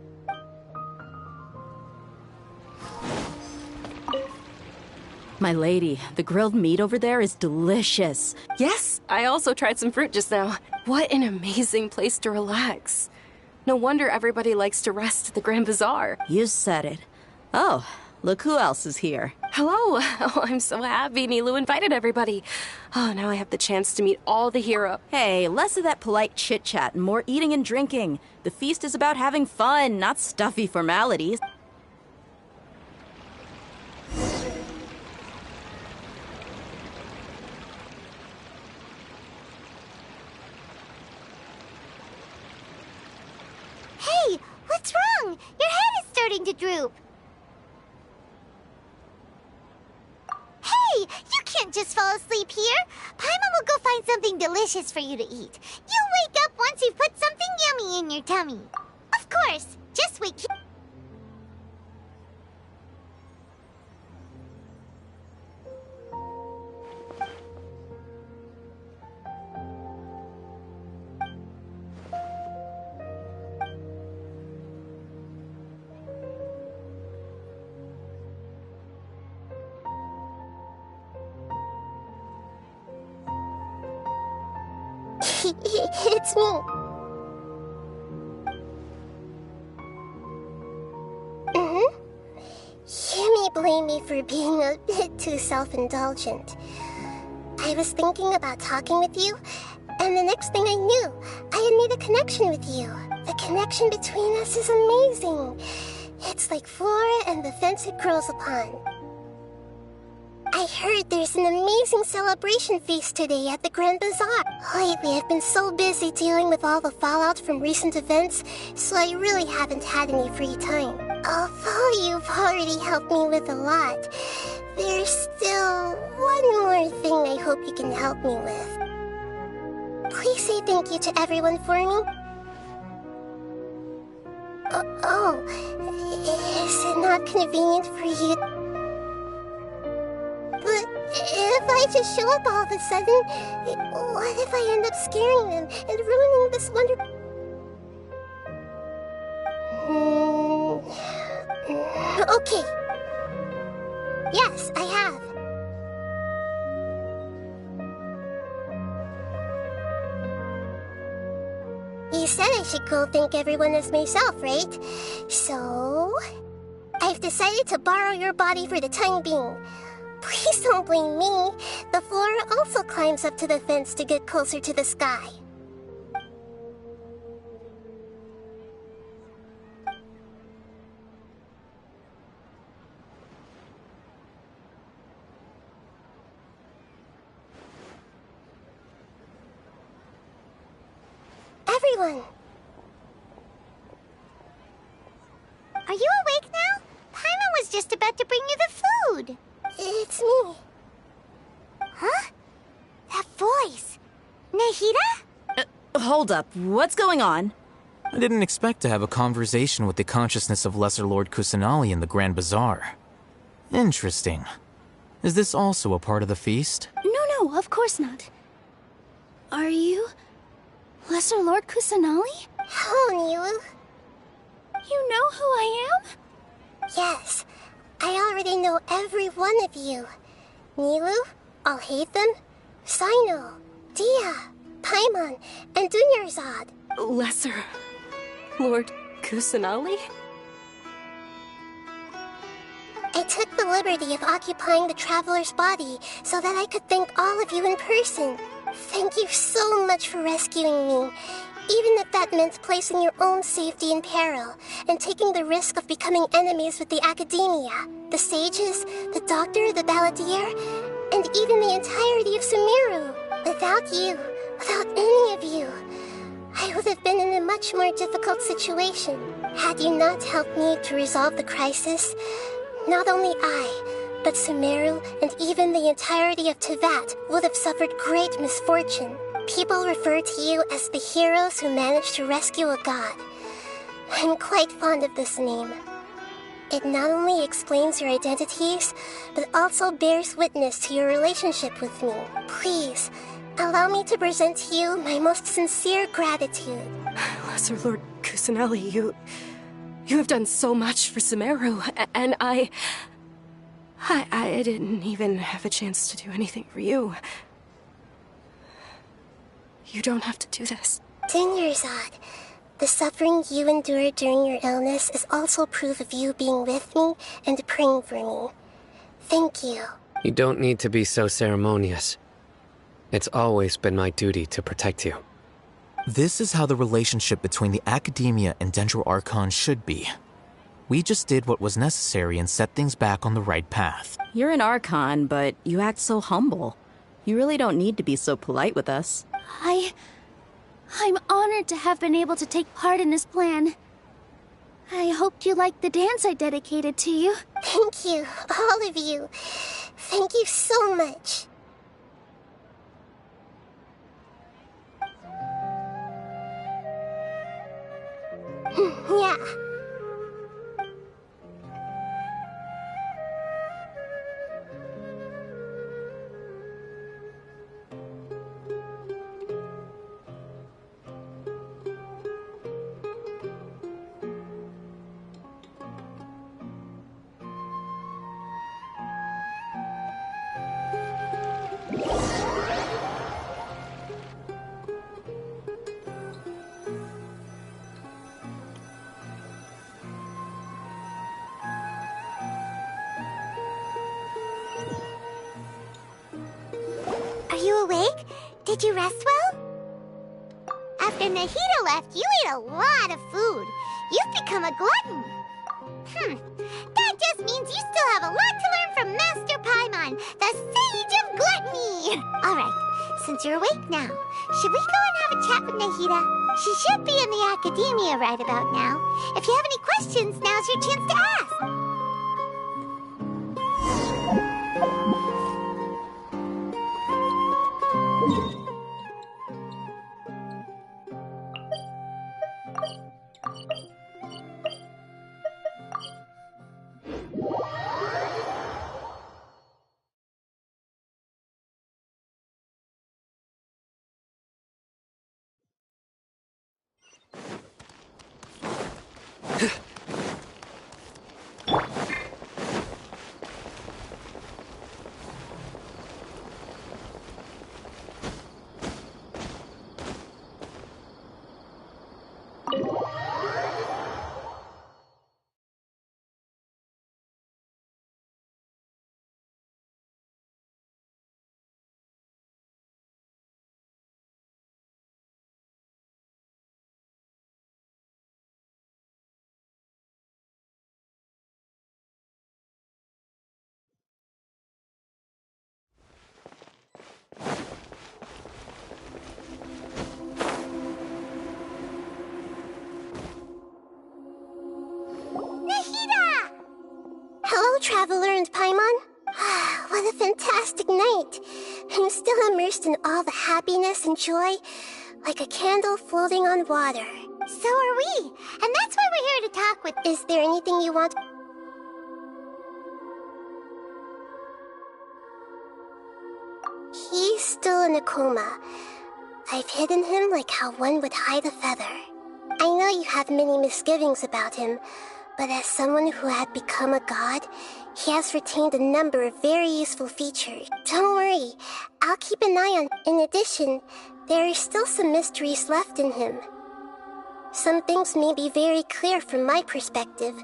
My lady, the grilled meat over there is delicious. Yes, I also tried some fruit just now. What an amazing place to relax. No wonder everybody likes to rest at the Grand Bazaar. You said it. Oh, look who else is here. Hello. Oh, I'm so happy Nilou invited everybody. Oh, now I have the chance to meet all the hero. Hey, less of that polite chit-chat and more eating and drinking. The feast is about having fun, not stuffy formalities. Hey, what's wrong? Your head is starting to droop. Hey, you can't just fall asleep here. Paimon will go find something delicious for you to eat. You'll wake up once you've put something yummy in your tummy. Of course, just wait here. It's me. You may blame me for being a bit too self-indulgent. I was thinking about talking with you, and the next thing I knew, I had made a connection with you. The connection between us is amazing. It's like flora and the fence it grows upon. I heard there's an amazing celebration feast today at the Grand Bazaar. Lately, I've been so busy dealing with all the fallout from recent events, so I really haven't had any free time. Although you've already helped me with a lot, there's still one more thing I hope you can help me with. Please say thank you to everyone for me. Is it not convenient for you? But if I just show up all of a sudden, what if I end up scaring them and ruining this Okay. Yes, I have. You said I should go thank everyone as myself, right? So, I've decided to borrow your body for the time being. Please don't blame me. The Flora also climbs up to the fence to get closer to the sky. Everyone! Are you awake now? Paimon was just about to bring you the food. It's me. Huh? That voice. Nahida? Hold up. What's going on? I didn't expect to have a conversation with the consciousness of Lesser Lord Kusanali in the Grand Bazaar. Interesting. Is this also a part of the feast? No, of course not. Are you Lesser Lord Kusanali? Hello, Nilu. You know who I am? Yes, I already know every one of you. Nilu, Alhaitham, Cyno, Dia, Paimon, and Dunyarzad. Lesser Lord Kusanali? I took the liberty of occupying the Traveler's body so that I could thank all of you in person. Thank you so much for rescuing me, even if that meant placing your own safety in peril and taking the risk of becoming enemies with the Academia, the sages, the doctor, the balladeer, and even the entirety of Sumeru. Without you, without any of you, I would have been in a much more difficult situation. Had you not helped me to resolve the crisis, not only I, but Sumeru and even the entirety of Teyvat would have suffered great misfortune. People refer to you as the heroes who managed to rescue a god. I'm quite fond of this name. It not only explains your identities, but also bears witness to your relationship with me. Please, allow me to present to you my most sincere gratitude. Lesser Lord Kusanali, you have done so much for Sumeru, and I didn't even have a chance to do anything for you. You don't have to do this. Dunyarzad, the suffering you endured during your illness is also proof of you being with me and praying for me. Thank you. You don't need to be so ceremonious. It's always been my duty to protect you. This is how the relationship between the Academia and Dendro Archon should be. We just did what was necessary and set things back on the right path. You're an Archon, but you act so humble. You really don't need to be so polite with us. I'm honored to have been able to take part in this plan. I hoped you liked the dance I dedicated to you. Thank you, all of you. Thank you so much. Yeah. Are you awake? Did you rest well? After Nahida left, you ate a lot of food. You've become a glutton. That just means you still have a lot to learn from Master Paimon, the Sage of Gluttony. All right, since you're awake now, should we go and have a chat with Nahida? She should be in the Academia right about now. If you have any questions, now's your chance to ask. Traveler and Paimon. What a fantastic night. I'm still immersed in all the happiness and joy, like a candle floating on water. So are we, and that's why we're here to talk with... Is there anything you want? He's still in a coma. I've hidden him like how one would hide a feather. I know you have many misgivings about him, but as someone who had become a god, he has retained a number of very useful features. Don't worry, I'll keep an eye on... In addition, there are still some mysteries left in him. Some things may be very clear from my perspective,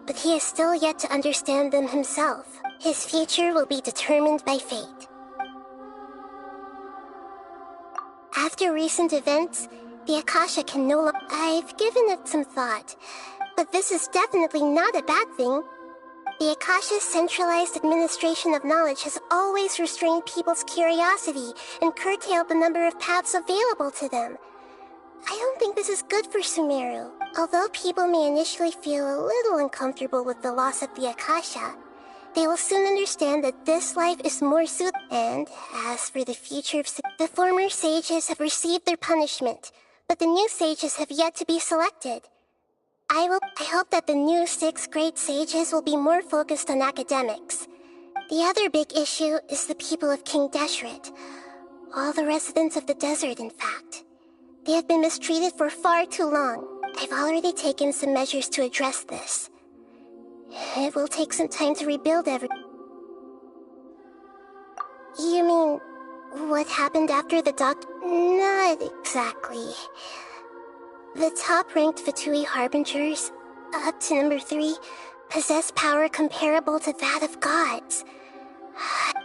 but he has still yet to understand them himself. His future will be determined by fate. After recent events, the Akasha can no longer... I've given it some thought, but this is definitely not a bad thing. The Akasha's centralized administration of knowledge has always restrained people's curiosity and curtailed the number of paths available to them. I don't think this is good for Sumeru. Although people may initially feel a little uncomfortable with the loss of the Akasha, they will soon understand that this life is more suitable. And as for the future of... The former sages have received their punishment, but the new sages have yet to be selected. I hope that the new 6 great sages will be more focused on academics. The other big issue is the people of King Deshret. All the residents of the desert, in fact. They have been mistreated for far too long. I've already taken some measures to address this. It will take some time to rebuild You mean, what happened after the doctor? Not exactly. The top-ranked Fatui Harbingers, up to number 3, possess power comparable to that of gods.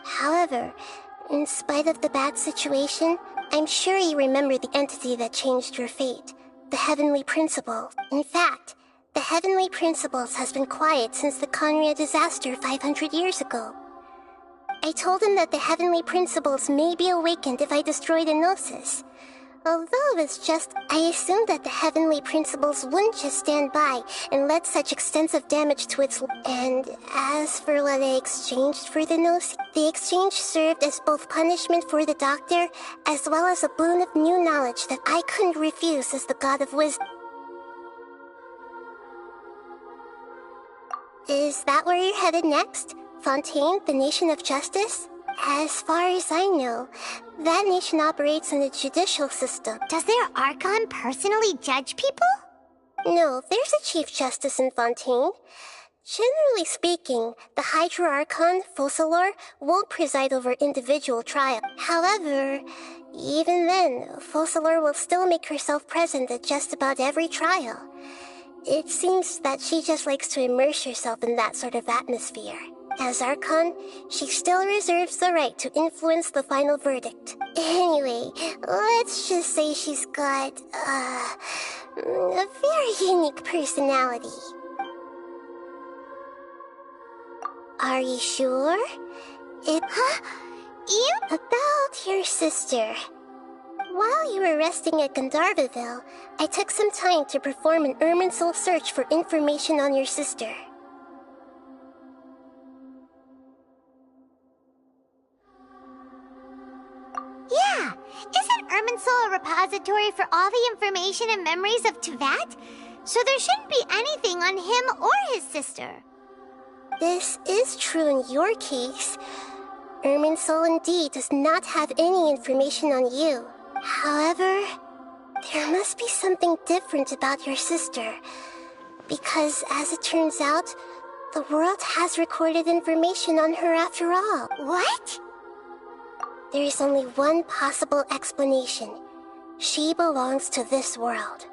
However, in spite of the bad situation, I'm sure you remember the entity that changed your fate, the Heavenly Principle. In fact, the Heavenly Principles has been quiet since the Conria disaster 500 years ago. I told him that the Heavenly Principles may be awakened if I destroy the Gnosis. Although it's just... I assumed that the Heavenly Principles wouldn't just stand by and let such extensive damage to its... And as for what I exchanged for the Gnosis, the exchange served as both punishment for the Doctor, as well as a boon of new knowledge that I couldn't refuse as the God of Wisdom. Is that where you're headed next? Fontaine, the Nation of Justice? As far as I know, that nation operates in a judicial system. Does their Archon personally judge people? No, there's a Chief Justice in Fontaine. Generally speaking, the Hydra Archon, Focalor, won't preside over individual trials. However, even then, Focalor will still make herself present at just about every trial. It seems that she just likes to immerse herself in that sort of atmosphere. As Archon, she still reserves the right to influence the final verdict. Anyway, let's just say she's got, a very unique personality. Are you sure? About your sister. While you were resting at Gandharvaville, I took some time to perform an Irminsul search for information on your sister. Yeah! Isn't Irminsul a repository for all the information and memories of Teyvat? So there shouldn't be anything on him or his sister. This is true in your case. Irminsul indeed does not have any information on you. However, there must be something different about your sister. Because, as it turns out, the world has recorded information on her after all. What? There is only one possible explanation. She belongs to this world.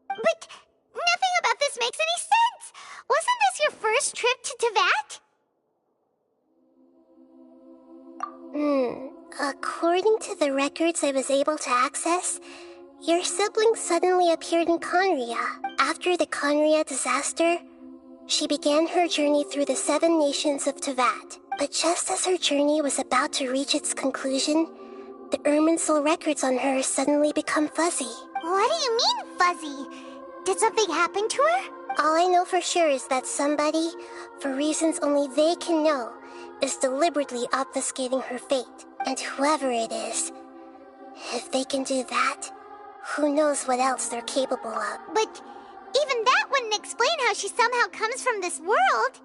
But nothing about this makes any sense! Wasn't this your first trip to Teyvat? According to the records I was able to access, your sibling suddenly appeared in Conria. After the Conria disaster, she began her journey through the 7 nations of Teyvat. But just as her journey was about to reach its conclusion, the Irminsul records on her suddenly become fuzzy. What do you mean, fuzzy? Did something happen to her? All I know for sure is that somebody, for reasons only they can know, is deliberately obfuscating her fate. And whoever it is, if they can do that, who knows what else they're capable of. But even that wouldn't explain how she somehow comes from this world.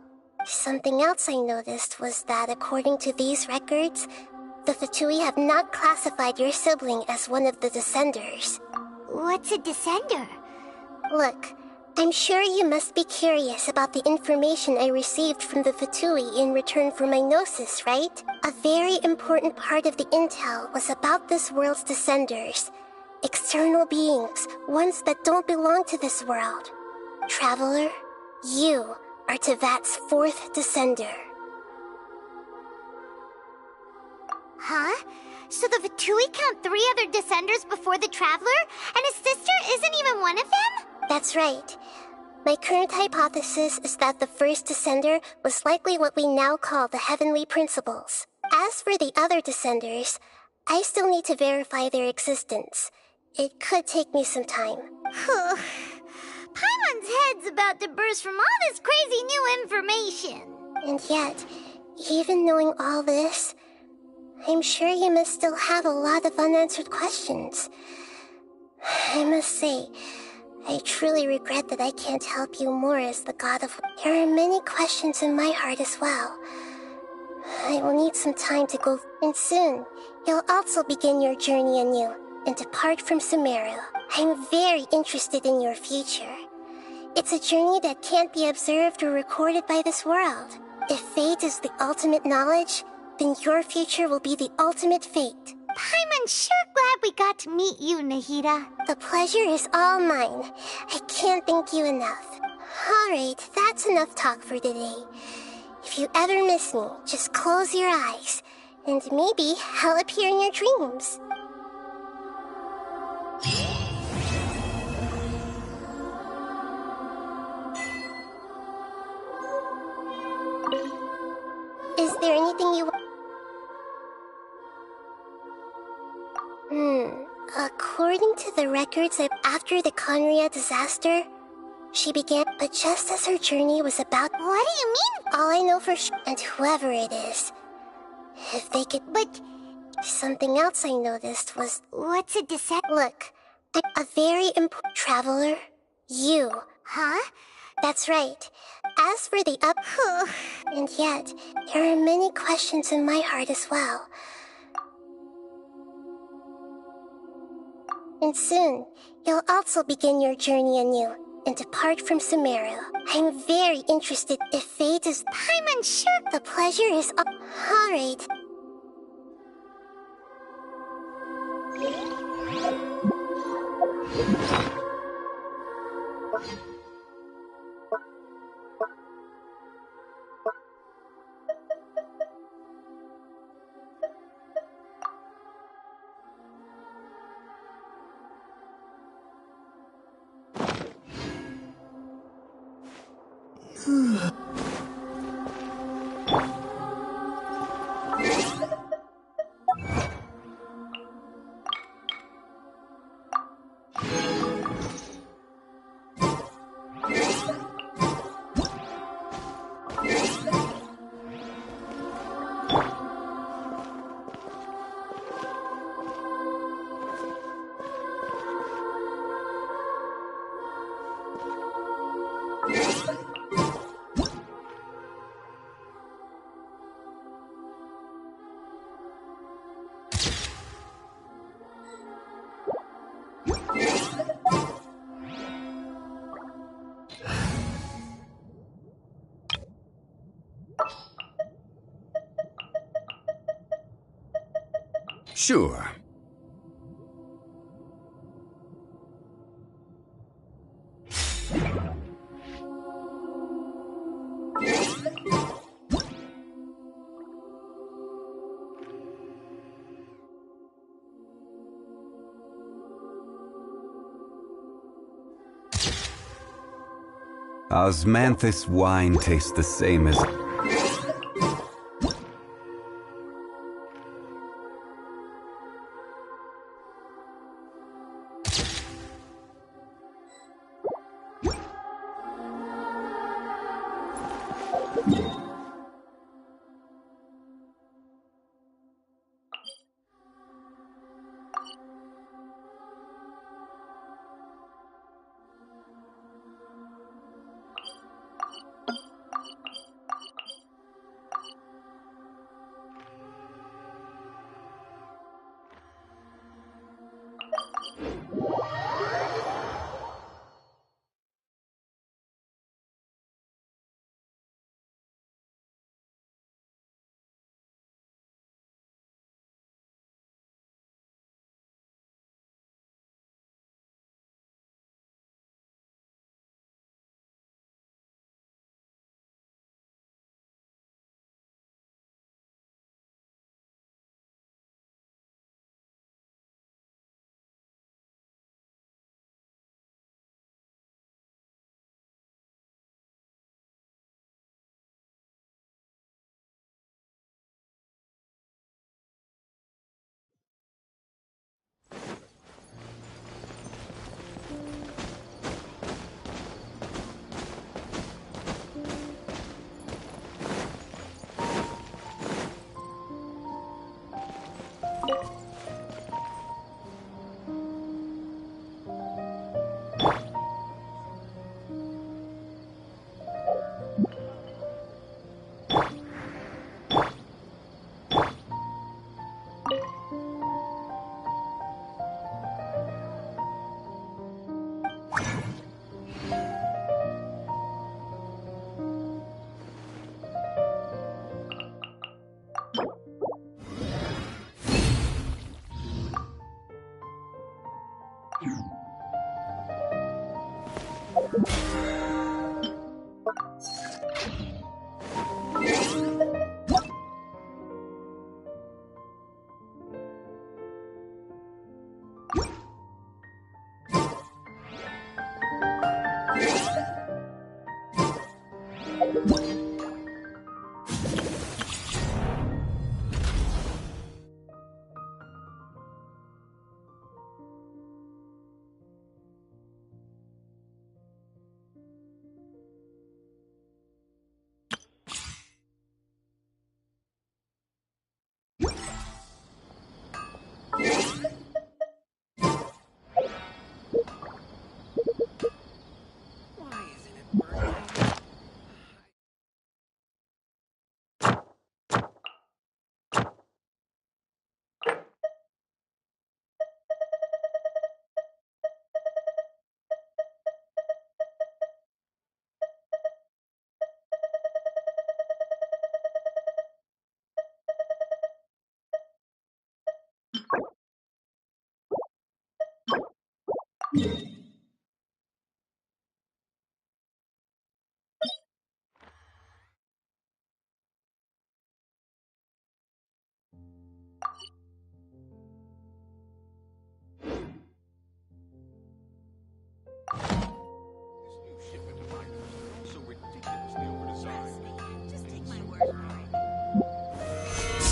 Something else I noticed was that according to these records, the Fatui have not classified your sibling as one of the Descenders. What's a Descender? Look, I'm sure you must be curious about the information I received from the Fatui in return for my gnosis, right? A very important part of the intel was about this world's Descenders. External beings, ones that don't belong to this world. Traveler, you are Tevat's 4th Descender. Huh? So the Fatui count 3 other Descenders before the Traveler? And his sister isn't even one of them? That's right. My current hypothesis is that the first Descender was likely what we now call the Heavenly Principles. As for the other Descenders, I still need to verify their existence. It could take me some time. Paimon's head's about to burst from all this crazy new information. And yet, even knowing all this, I'm sure you must still have a lot of unanswered questions. I must say, I truly regret that I can't help you more as the god of... There are many questions in my heart as well. I will need some time to go... And soon, you'll also begin your journey anew and depart from Sumeru. I'm very interested in your future. It's a journey that can't be observed or recorded by this world. If fate is the ultimate knowledge, then your future will be the ultimate fate. Paimon's sure glad we got to meet you, Nahida. The pleasure is all mine. I can't thank you enough. Alright, that's enough talk for today. If you ever miss me, just close your eyes, and maybe I'll appear in your dreams. Is there anything you... According to the records, after the Conria disaster, she began... But just as her journey was about... What do you mean? All I know for sure... And whoever it is, if they could... But... Something else I noticed was... What's a descent? Look, a very important... Traveler, you. Huh? That's right. As for the up... And yet, there are many questions in my heart as well. And soon, you'll also begin your journey anew and depart from Sumeru. I'm very interested if fate is... Paimon, sure... The pleasure is... Alright. Sure. Osmanthus wine tastes the same as...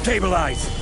Stabilize!